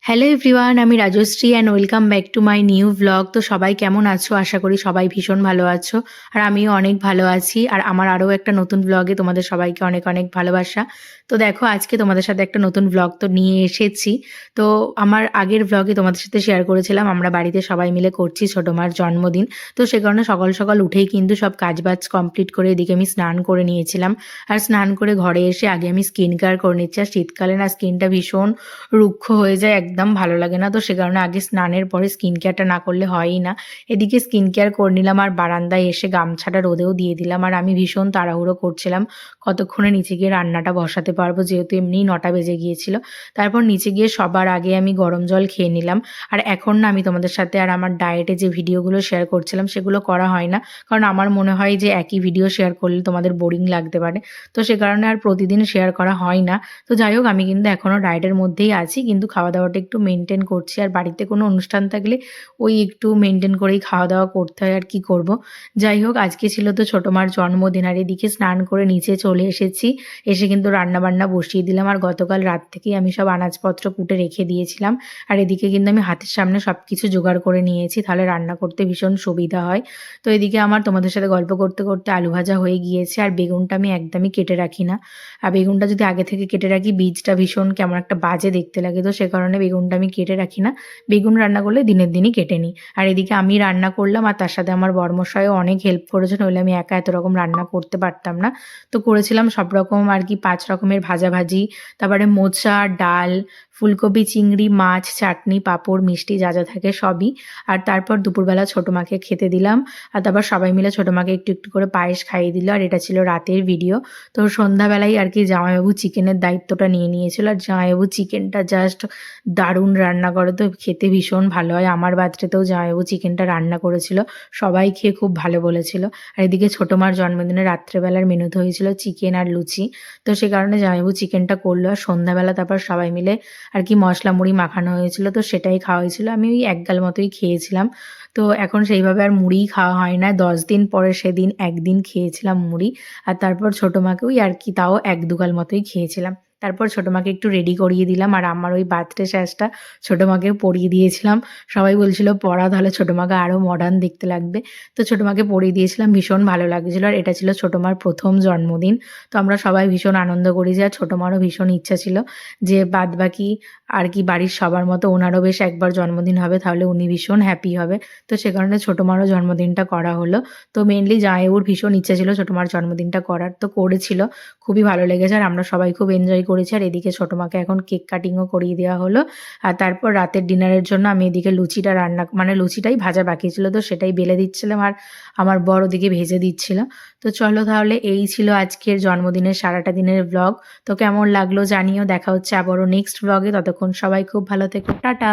Hello everyone, আমি Rajshree and welcome back to my new vlog. তো সবাই কেমন আছো? আশা করি সবাই ভীষণ ভালো আছো। আর আমিও অনেক ভালো আছি। আর আমার আরও একটা নতুন ভ্লগে তোমাদের সবাইকে অনেক অনেক ভালোবাসা। তো দেখো, আজকে তোমাদের সাথে একটা নতুন ভ্লগ তো নিয়ে এসেছি। তো আমার আগের ভ্লগে তোমাদের সাথে শেয়ার করেছিলাম আমরা বাড়িতে সবাই মিলে করছি ছোটো মার জন্মদিন। তো সে কারণে সকাল সকাল উঠেই কিন্তু সব কাজবাজ কমপ্লিট করে এদিকে আমি স্নান করে নিয়েছিলাম। আর স্নান করে ঘরে এসে আগে আমি স্কিন কেয়ার করে নিচ্ছি। আর শীতকালে না স্কিনটা ভীষণ রুক্ষ হয়ে যায়, একদম ভালো লাগে না। তো সে কারণে আগে স্নানের পরে স্কিন কেয়ারটা না করলে হয়ই না। এদিকে স্কিন কেয়ার করে নিলাম আর বারান্দায় এসে গামছাটা রোদেও দিয়ে দিলাম। আর আমি ভীষণ তাড়াহুড়ো করছিলাম কতক্ষণে নিচে গিয়ে রান্নাটা বসাতে পারবো, যেহেতু এমনিই 9টা বেজে গিয়েছিল। তারপর নিচে গিয়ে সবার আগে আমি গরম জল খেয়ে নিলাম। আর এখন না আমি তোমাদের সাথে আর আমার ডায়েটে যে ভিডিওগুলো শেয়ার করছিলাম সেগুলো করা হয় না, কারণ আমার মনে হয় যে একই ভিডিও শেয়ার করলে তোমাদের বোরিং লাগতে পারে। তো সে কারণে আর প্রতিদিন শেয়ার করা হয় না। তো যাই হোক, আমি কিন্তু এখনও ডায়েটের মধ্যেই আছি, কিন্তু খাওয়া দাওয়াটা একটু মেনটেন করছি। আর বাড়িতে কোনো অনুষ্ঠান থাকলে ওই একটু মেনটেন করেই খাওয়া দাওয়া করতে হয়, আর কি করব। যাই হোক, আজকে ছিল তো ছোটো মার জন্মদিন। আর এদিকে স্নান করে নিচে চলে এসেছি। এসে কিন্তু রান্না বান্না বসিয়ে দিলাম। আর গতকাল রাত থেকেই আমি সব আনাজপত্র কুটে রেখে দিয়েছিলাম। আর এদিকে কিন্তু আমি হাতের সামনে সব কিছু জোগাড় করে নিয়েছি, তাহলে রান্না করতে ভীষণ সুবিধা হয়। তো এদিকে আমার তোমাদের সাথে গল্প করতে করতে আলু ভাজা হয়ে গিয়েছে। আর বেগুনটা আমি একদমই কেটে রাখি না। আর বেগুনটা যদি আগে থেকে কেটে রাখি, বীজটা ভীষণ কেমন একটা বাজে দেখতে লাগে। তো সে কারণে বেগুনটা আমি কেটে রাখি না। বেগুন রান্না করলে দিনের দিনই কেটে নিই। আর এদিকে আমি রান্না করলাম, আর তার সাথে আমার বরমশাইও অনেক হেল্প করেছে, নইলে আমি একা এত রকম রান্না করতে পারতাম না। তো করেছিলাম সব রকম আর কি, 5 রকমের ভাজাভাজি, তারপরে মোচা, ডাল, ফুলকপি, চিংড়ি, মাছ, চাটনি, পাঁপড়, মিষ্টি যা যা থাকে সবই। আর তারপর দুপুরবেলা ছোটো মাকে খেতে দিলাম। আর তারপর সবাই মিলে ছোটো মাকে একটু একটু করে পায়েস খাইয়ে দিল। আর এটা ছিল রাতের ভিডিও। তো সন্ধ্যাবেলায় আর কি জামাইবাবু চিকেনের দায়িত্বটা নিয়ে নিয়েছিল। আর জামাইবাবু চিকেনটা জাস্ট দারুণ রান্না করে, তো খেতে ভীষণ ভালো হয়। আমার বার্থডেতেও জামাইবাবু চিকেনটা রান্না করেছিল, সবাই খেয়ে খুব ভালো বলেছিল। আর এদিকে ছোটো মার জন্মদিনে রাত্রেবেলার মেনুতে হয়েছিল চিকেন আর লুচি। তো সে কারণে জামাইবাবু চিকেনটা করলো। আর সন্ধ্যাবেলা তারপর সবাই মিলে আর কি মশলা মুড়ি মাখানো হয়েছিল, তো সেটাই খাওয়া হয়েছিল। আমি ওই এক গাল মতোই খেয়েছিলাম। তো এখন সেইভাবে আর মুড়িই খাওয়া হয় না। 10 দিন পরে সেদিন একদিন খেয়েছিলাম মুড়ি। আর তারপর ছোটো মাকে ওই আর কি তাও 1-2 গাল মতোই খেয়েছিলাম। তারপর ছোটো মাকে একটু রেডি করিয়ে দিলাম। আর আমার ওই বার্থডে সাজটা ছোটো মাকেও পরিয়ে দিয়েছিলাম। সবাই বলছিল পরা, তাহলে ছোটো মাকে আরও মডার্ন দেখতে লাগবে। তো ছোটো মাকে পরিয়ে দিয়েছিলাম, ভীষণ ভালো লাগছিলো। আর এটা ছিল ছোটো মার 1ম জন্মদিন। তো আমরা সবাই ভীষণ আনন্দ করেছি। আর ছোটো মারও ভীষণ ইচ্ছা ছিল যে বাদবাকি আর কি বাড়ির সবার মতো ওনারও বেশ একবার জন্মদিন হবে, তাহলে উনি ভীষণ হ্যাপি হবে। তো সে কারণে ছোটো মারও জন্মদিনটা করা হলো। তো মেনলি জামাইবাবুর ভীষণ ইচ্ছা ছিল ছোটো মার জন্মদিনটা করার, তো করেছিল। খুবই ভালো লেগেছে আর আমরা সবাই খুব এনজয় করেছি। আর এদিকে ছোটো মাকে এখন কেক কাটিংও করিয়ে দেওয়া হলো। আর তারপর রাতের ডিনারের জন্য আমি এদিকে লুচিটা মানে লুচিটাই ভাজা বাকি ছিল, তো সেটাই বেলে দিচ্ছিলাম। আর আমার বর ওদিকে ভেজে দিচ্ছিল। তো চলো তাহলে, এই ছিল আজকের জন্মদিনের সারাটা দিনের ব্লগ। তো কেমন লাগলো জানিও। দেখা হচ্ছে আবারও নেক্সট ব্লগে। ততক্ষণ সবাই খুব ভালো থেকো। টাটা।